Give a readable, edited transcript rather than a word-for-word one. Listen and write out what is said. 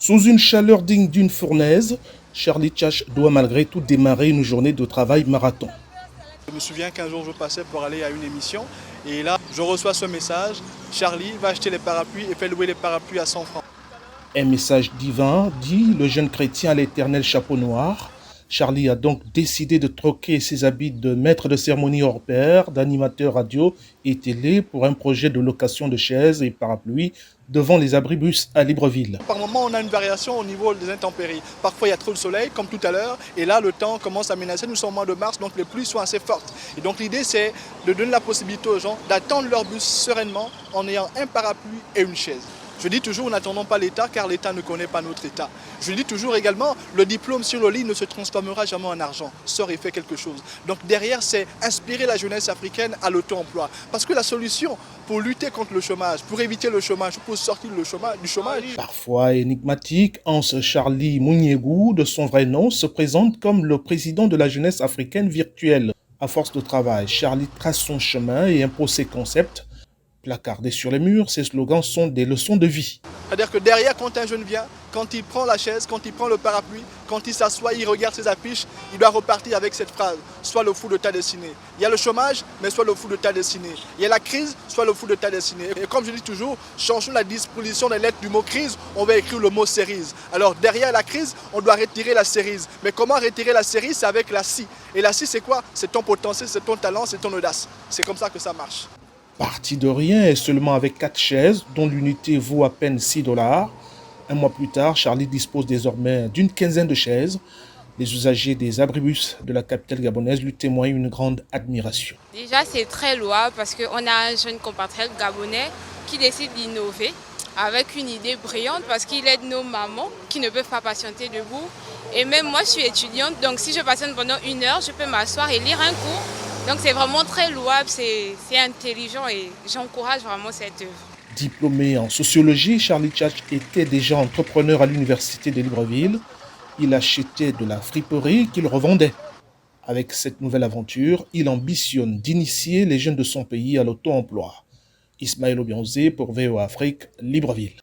Sous une chaleur digne d'une fournaise, Charlie Tchach doit malgré tout démarrer une journée de travail marathon. Je me souviens qu'un jour je passais pour aller à une émission et là je reçois ce message: Charlie va acheter les parapluies et fait louer les parapluies à 100 francs. Un message divin, dit le jeune chrétien à l'éternel chapeau noir. Charlie a donc décidé de troquer ses habits de maître de cérémonie hors pair, d'animateur radio et télé pour un projet de location de chaises et parapluies devant les abribus à Libreville. Par moment on a une variation au niveau des intempéries. Parfois il y a trop de soleil comme tout à l'heure et là le temps commence à menacer. Nous sommes au mois de mars donc les pluies sont assez fortes. Et donc l'idée c'est de donner la possibilité aux gens d'attendre leur bus sereinement en ayant un parapluie et une chaise. Je dis toujours, n'attendons pas l'État car l'État ne connaît pas notre État. Je dis toujours également, le diplôme sur le lit ne se transformera jamais en argent. Sors et fais quelque chose. Donc derrière, c'est inspirer la jeunesse africaine à l'auto-emploi. Parce que la solution pour lutter contre le chômage, pour éviter le chômage, pour sortir du chômage... Parfois énigmatique, Hans Charlie Mouniégou, de son vrai nom, se présente comme le président de la jeunesse africaine virtuelle. À force de travail, Charlie trace son chemin et impose ses concepts. Placardés sur les murs, ces slogans sont des leçons de vie. C'est-à-dire que derrière, quand un jeune vient, quand il prend la chaise, quand il prend le parapluie, quand il s'assoit, il regarde ses affiches, il doit repartir avec cette phrase: sois le fou de ta destinée. Il y a le chômage, mais sois le fou de ta destinée. Il y a la crise, sois le fou de ta destinée. Et comme je dis toujours, changeons la disposition des lettres du mot crise, on va écrire le mot cerise. Alors derrière la crise, on doit retirer la cerise. Mais comment retirer la cerise? C'est avec la scie. Et la scie, c'est quoi? C'est ton potentiel, c'est ton talent, c'est ton audace. C'est comme ça que ça marche. Parti de rien et seulement avec 4 chaises, dont l'unité vaut à peine 6 dollars. Un mois plus tard, Charlie dispose désormais d'une quinzaine de chaises. Les usagers des abribus de la capitale gabonaise lui témoignent une grande admiration. Déjà, c'est très louable parce qu'on a un jeune compatriote gabonais qui décide d'innover avec une idée brillante parce qu'il aide nos mamans qui ne peuvent pas patienter debout. Et même moi, je suis étudiante, donc si je patiente pendant 1 heure, je peux m'asseoir et lire un cours. Donc c'est vraiment très louable, c'est intelligent et j'encourage vraiment cette œuvre. Diplômé en sociologie, Charlie Tchach était déjà entrepreneur à l'université de Libreville. Il achetait de la friperie qu'il revendait. Avec cette nouvelle aventure, il ambitionne d'initier les jeunes de son pays à l'auto-emploi. Ismaël Obianzé pour VOA Afrique, Libreville.